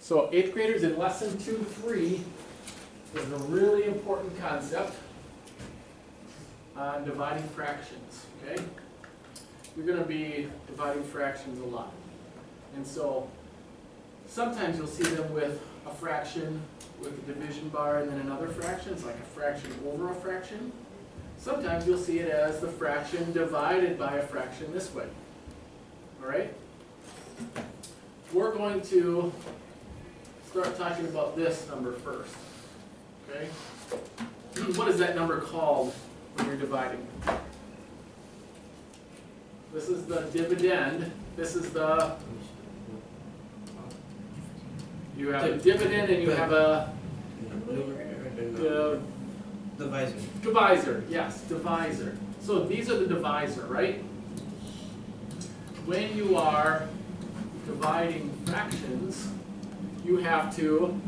So 8th graders in lesson 2-3 is a really important concept on dividing fractions, okay? You're going to be dividing fractions a lot. And so sometimes you'll see them with a fraction with a division bar and then another fraction. It's like a fraction over a fraction. Sometimes you'll see it as the fraction divided by a fraction this way. All right? We're going to start talking about this number first. Okay? What is that number called when you're dividing? This is the dividend. This is the, you have a dividend and you have a divisor. Divisor, yes, divisor. So these are the divisor, right? When you are dividing fractions, you have to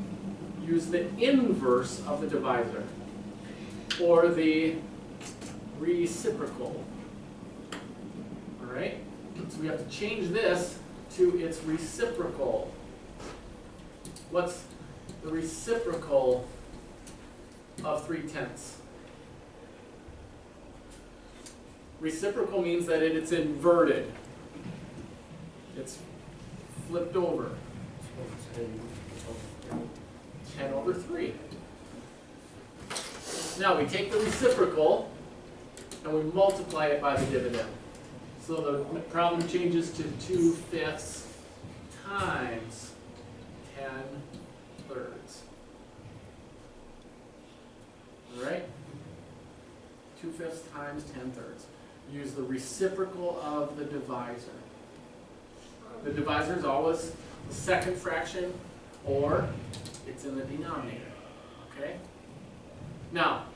use the inverse of the divisor, or the reciprocal. All right? So we have to change this to its reciprocal. What's the reciprocal of 3/10? Reciprocal means that it's inverted. It's flipped over. 10 over 3. Now we take the reciprocal and we multiply it by the dividend. So the problem changes to 2/5 times 10/3. Alright? 2/5 times 10/3. Use the reciprocal of the divisor. The divisor is always the second fraction, or it's in the denominator. Okay? Now,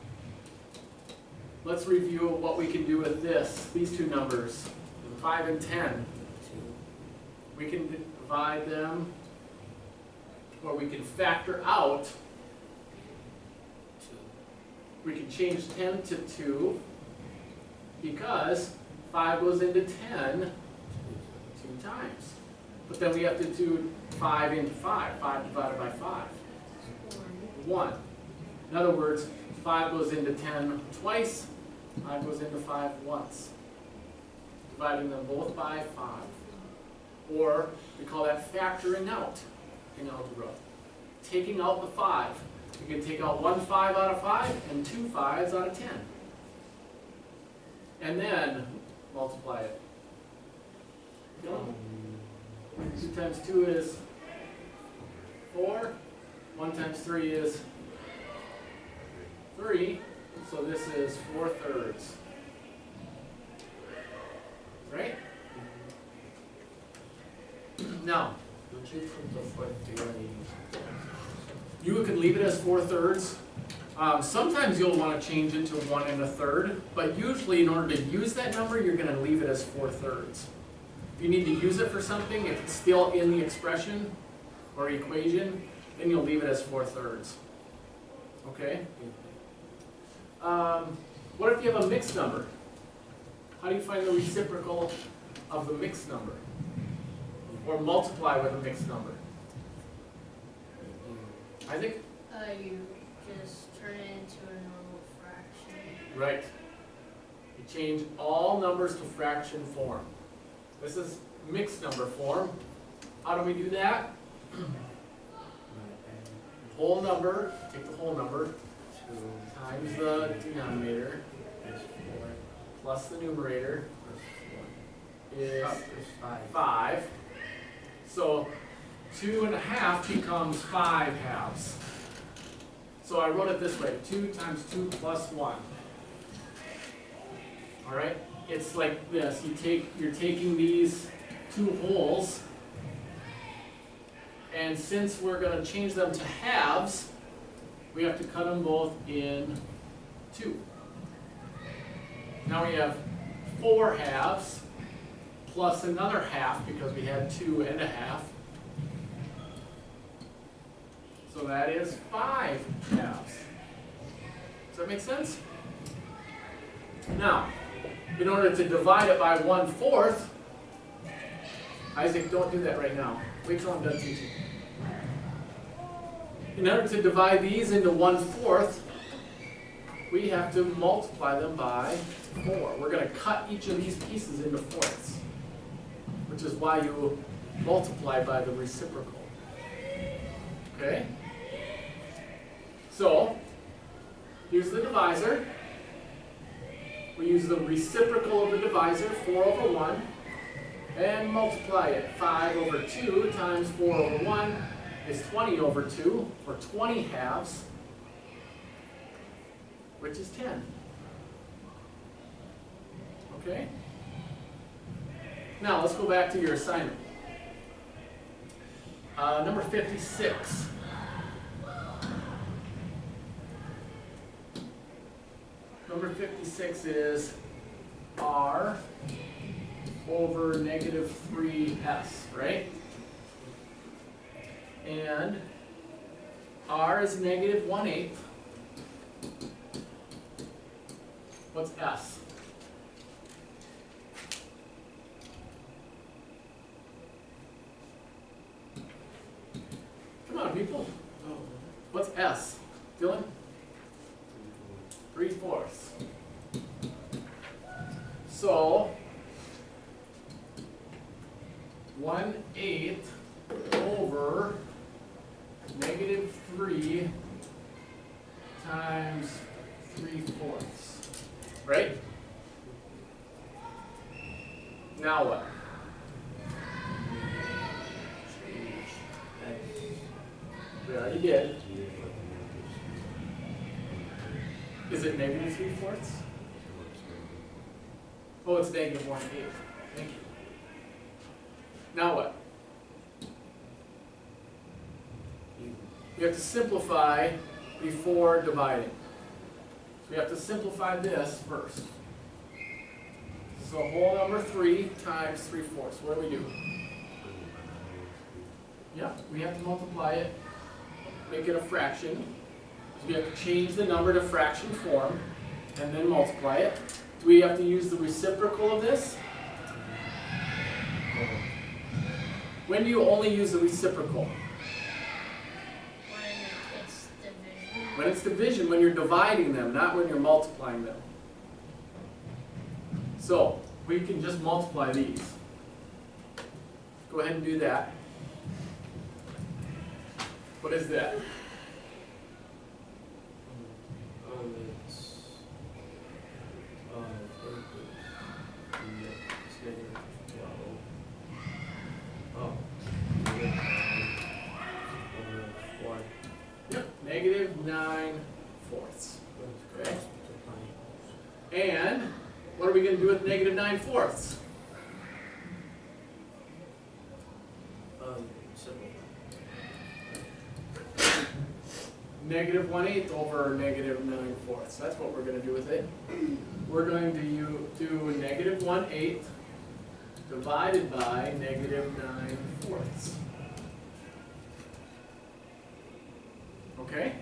let's review what we can do with these two numbers, 5 and 10. We can divide them, or we can factor out. We can change 10 to 2 because 5 goes into 10 2 times. But then we have to do 5 into 5. 5 divided by 5. 1. In other words, 5 goes into 10 twice. 5 goes into 5 once. Dividing them both by 5. Or we call that factoring out in algebra. Taking out the 5. You can take out 1 5 out of 5 and 2 5s out of 10. And then multiply it. 2 times 2 is 4. 1 times 3 is 3. So this is 4/3. Right? Now, Don't you put the 4/3 on you could leave it as 4/3. Sometimes you'll want to change it to 1 1/3, but usually in order to use that number, you're going to leave it as 4/3. If you need to use it for something, if it's still in the expression or equation, then you'll leave it as 4/3. Okay? What if you have a mixed number? How do you find the reciprocal of the mixed number? Or multiply with a mixed number? Isaac? You just turn it into a normal fraction. Right. You change all numbers to fraction form. This is mixed number form. How do we do that? Whole number, take the whole number, times the denominator, plus the numerator is 5. So 2 1/2 becomes 5 halves. So I wrote it this way, 2 times 2 plus 1. All right? It's like this. You're taking these two wholes, and since we're going to change them to halves, we have to cut them both in 2. Now we have 4 halves plus another half because we had 2 1/2. So that is 5 halves. Does that make sense? Now, in order to divide it by 1/4, Isaac, don't do that right now. Wait till I'm done teaching. In order to divide these into 1/4, we have to multiply them by 4. We're going to cut each of these pieces into fourths, which is why you multiply by the reciprocal. Okay? So, here's the divisor. We use the reciprocal of the divisor, 4/1, and multiply it. 5/2 times 4/1 is 20/2, or 20 halves, which is 10. Okay? Now, let's go back to your assignment. Number 56. Number 56 is r over negative 3s, right? And r is negative 1/8. What's s? Come on, people. What's s? Dylan? 3/4. So, 1/8 over negative 3 times 3/4. Right? Now what? We already did. Is it negative 3/4? Oh, it's negative 1/8. Thank you. Now what? We have to simplify before dividing. So we have to simplify this first. So whole number 3 times 3/4. What do we do? Yeah, we have to multiply it, make it a fraction. So we have to change the number to fraction form, and then multiply it. Do we have to use the reciprocal of this? When do you only use the reciprocal? When it's division. When it's division, when you're dividing them, not when you're multiplying them. So, we can just multiply these. Go ahead and do that. What is that? It's negative 12. Oh, negative 9 over 4. Yep, negative 9/4. Okay. And what are we going to do with negative 9/4? Simple. Negative 1/8 over negative 9/4. That's what we're going to do with it. We're going to do negative 1/8 divided by negative 9/4. Okay?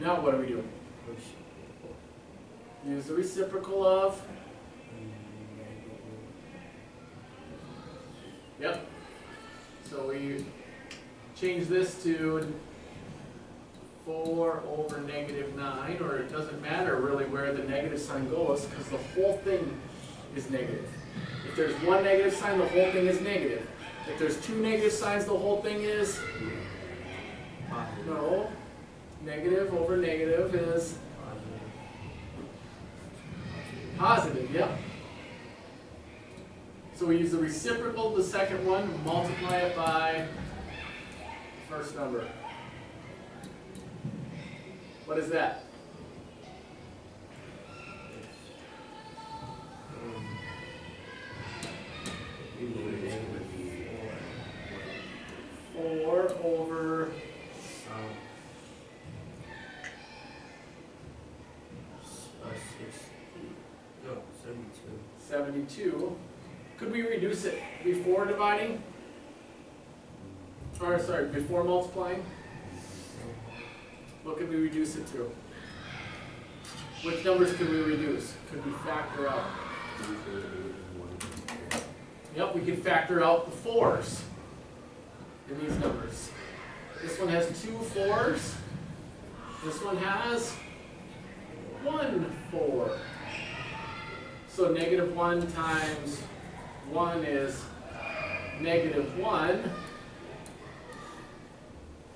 Now what are we doing? Use the reciprocal of? Yep. So we change this to 4 over negative 9, or it doesn't matter really where the negative sign goes, because the whole thing is negative. If there's one negative sign, the whole thing is negative. If there's two negative signs, the whole thing is? No. Negative over negative is positive, yep. So we use the reciprocal of the second one, multiply it by the first number. What is that? Four over 72. Could we reduce it before dividing? Or sorry, before multiplying? What could we reduce it to? Which numbers could we reduce? Could we factor out? Yep, we can factor out the 4s in these numbers. This one has 2 4s. This one has 1 4. So -1 times 1 is -1.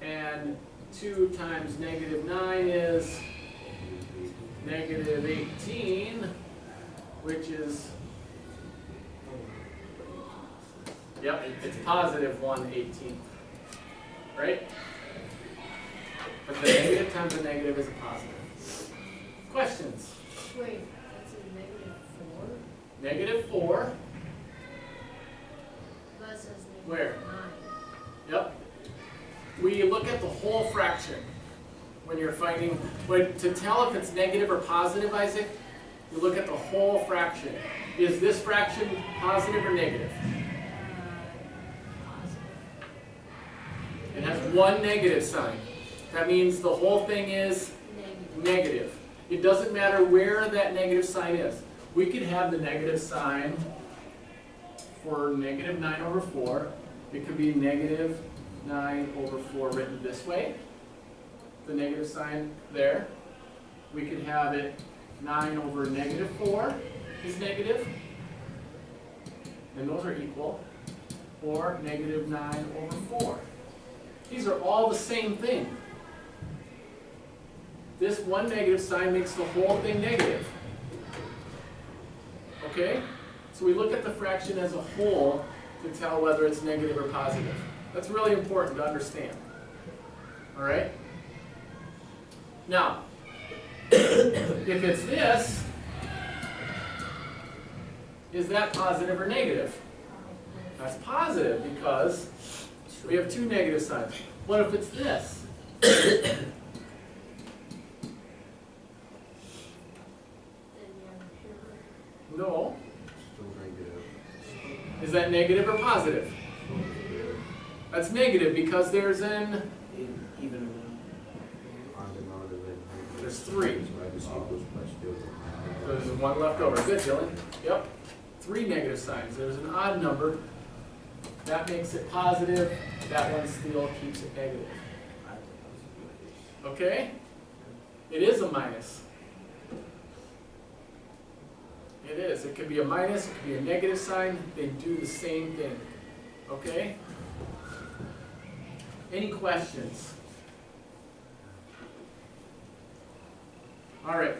And 2 times -9 is -18, which is, yep, it's positive 1/18, right? But the negative times the negative is a positive. Questions? Wait, that's a -4? -4, That says -9. Where? Yep. We look at the whole fraction when you're finding, to tell if it's negative or positive, Isaac, you look at the whole fraction. Is this fraction positive or negative? Positive. It has one negative sign. That means the whole thing is Negative. negative. It doesn't matter where that negative sign is. We could have the negative sign for -9/4. It could be -9/4 written this way. The negative sign there. We could have it 9/4 is negative. And those are equal. Or -9/4. These are all the same thing. This one negative sign makes the whole thing negative. Okay? So we look at the fraction as a whole to tell whether it's negative or positive. That's really important to understand. All right? Now, if it's this, is that positive or negative? That's positive because we have 2 negative signs. What if it's this? Then you have here. No. Still negative. Is that negative or positive? That's negative because there's an, Even there's 3. So I just equals plus still. So there's 1 left over. Good, Dylan. Yep. 3 negative signs. There's an odd number. That makes it positive. That one still keeps it negative. Okay? It is a minus. It is. It could be a minus, it could be a negative sign. They do the same thing. Okay? Any questions? All right.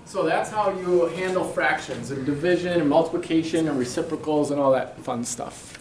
So that's how you handle fractions and division and multiplication and reciprocals and all that fun stuff.